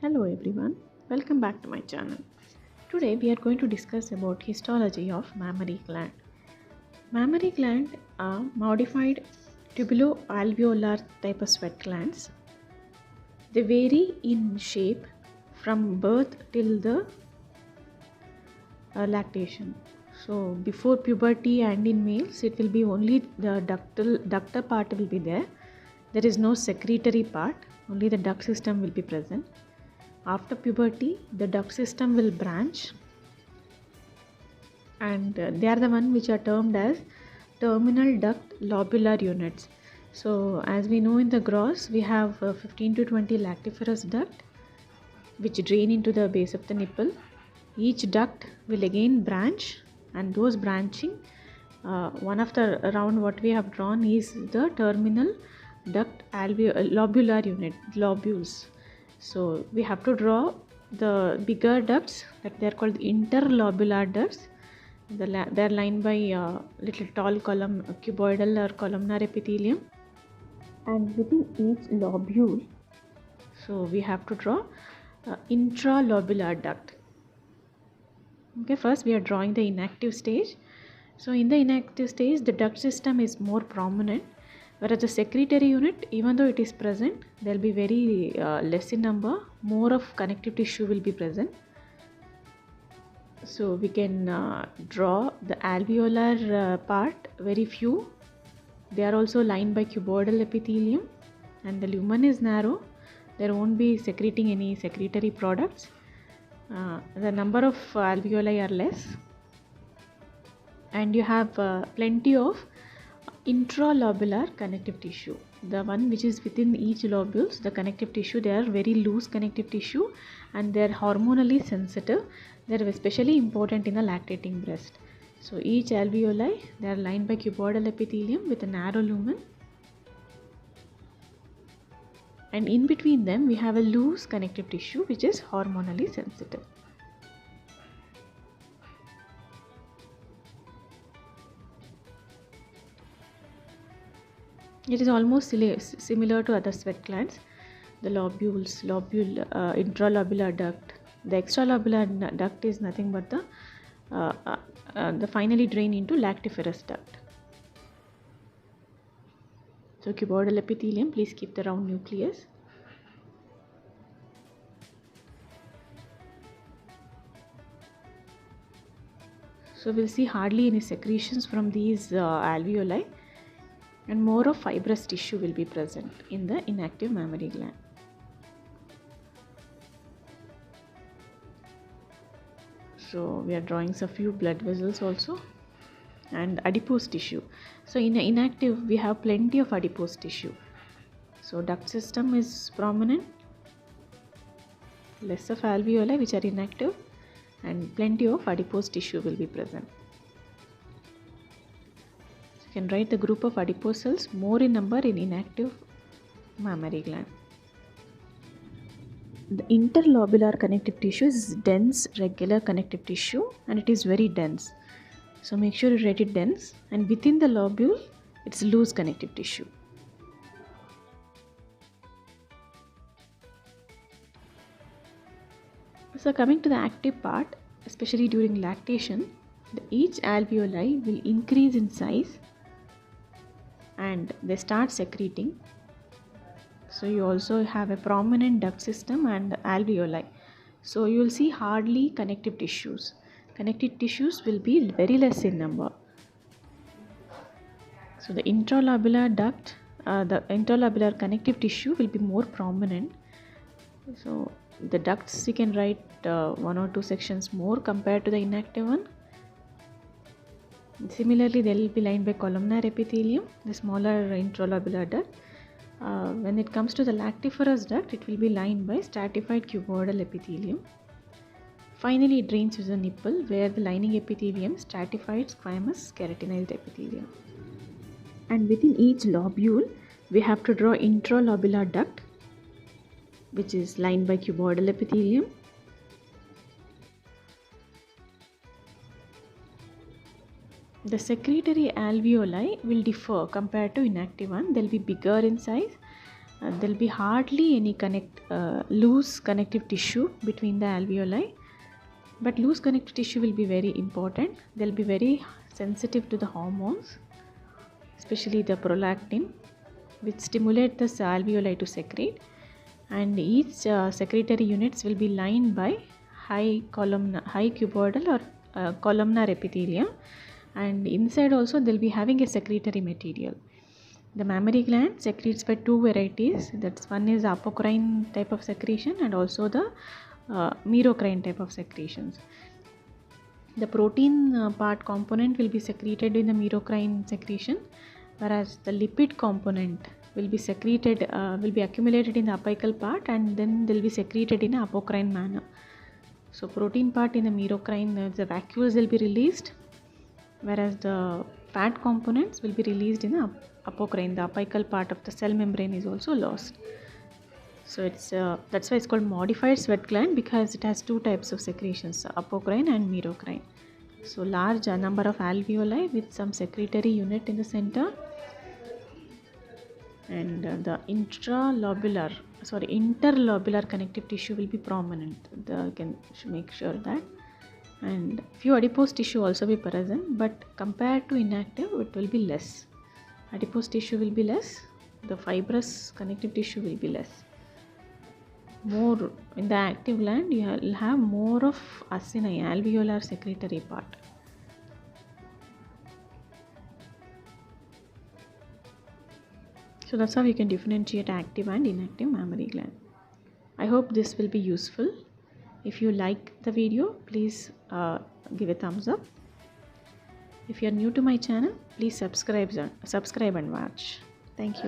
Hello everyone, welcome back to my channel. Today we are going to discuss about histology of mammary gland. Mammary gland are modified tubulo-alveolar type of sweat glands. They vary in shape from birth till the lactation. So before puberty and in males it will be only the ductal part will be there. There is no secretory part, only the duct system will be present. After puberty, the duct system will branch, and they are the one which are termed as terminal duct lobular units. So as we know in the gross, we have 15 to 20 lactiferous duct which drain into the base of the nipple. Each duct will again branch, and those branching, one of the around what we have drawn is the terminal duct lobular unit, lobules. So we have to draw the bigger ducts, that they are called interlobular ducts. They are lined by little tall cuboidal or columnar epithelium, and within each lobule, so we have to draw intralobular duct. Okay, first we are drawing the inactive stage. So in the inactive stage, the duct system is more prominent, whereas the secretory unit, even though it is present, there will be very less in number. More of connective tissue will be present. So we can draw the alveolar part, very few. They are also lined by cuboidal epithelium, and the lumen is narrow. There won't be secreting any secretory products. The number of alveoli are less, and you have plenty of intralobular connective tissue. The one which is within each lobules, the connective tissue, they are very loose connective tissue, and they are hormonally sensitive. They are especially important in the lactating breast. So each alveoli, they are lined by cuboidal epithelium with a narrow lumen, and in between them we have a loose connective tissue which is hormonally sensitive. It is almost similar to other sweat glands. The intralobular duct. The extralobular duct is nothing but the finally drain into lactiferous duct. So cuboidal epithelium, please keep the round nucleus. So we'll see hardly any secretions from these alveoli, and more of fibrous tissue will be present in the inactive mammary gland. So we are drawing a few blood vessels also, and adipose tissue. So in inactive we have plenty of adipose tissue. So duct system is prominent, less of alveoli which are inactive, and plenty of adipose tissue will be present. So you can write the group of adipose cells more in number in inactive mammary gland. The interlobular connective tissue is dense regular connective tissue, and it is very dense. So make sure you write it dense, and within the lobule it's loose connective tissue. So coming to the active part, especially during lactation, each alveoli will increase in size and they start secreting. So you also have a prominent duct system and alveoli. So you will see hardly connective tissues. Connective tissues will be very less in number. So the intralobular duct, the interlobular connective tissue will be more prominent. So the ducts, you can write one or two sections more compared to the inactive one. Similarly, they will be lined by columnar epithelium, the smaller intralobular duct. When it comes to the lactiferous duct, it will be lined by stratified cuboidal epithelium. Finally, it drains to the nipple, where the lining epithelium stratified squamous keratinized epithelium. And within each lobule, we have to draw intralobular duct, which is lined by cuboidal epithelium. The secretory alveoli will differ compared to inactive one. They will be bigger in size, There will be hardly any loose connective tissue between the alveoli, but loose connective tissue will be very important. They'll be very sensitive to the hormones, especially the prolactin, which stimulate the alveoli to secrete, and each secretory units will be lined by high cuboidal or columnar epithelium, and inside also they'll be having a secretory material. The mammary gland secretes by two varieties. That's one is apocrine type of secretion and also the merocrine type of secretions. The protein part component will be secreted in the merocrine secretion, whereas the lipid component will be secreted, will be accumulated in the apical part, and then they'll be secreted in an apocrine manner. So protein part in the merocrine, the vacuoles will be released, whereas the fat components will be released in the apocrine. The apical part of the cell membrane is also lost. So that's why it's called modified sweat gland, because it has two types of secretions, apocrine and merocrine. So large number of alveoli with some secretory unit in the center, and the interlobular connective tissue will be prominent. Should make sure that, and few adipose tissue also be present, but compared to inactive it will be less. Adipose tissue will be less, the fibrous connective tissue will be less. More in the active gland, you will have more of acini, alveolar secretory part. So that's how you can differentiate active and inactive mammary gland. I hope this will be useful. If you like the video, please give a thumbs up. If you are new to my channel, please subscribe and watch. Thank you.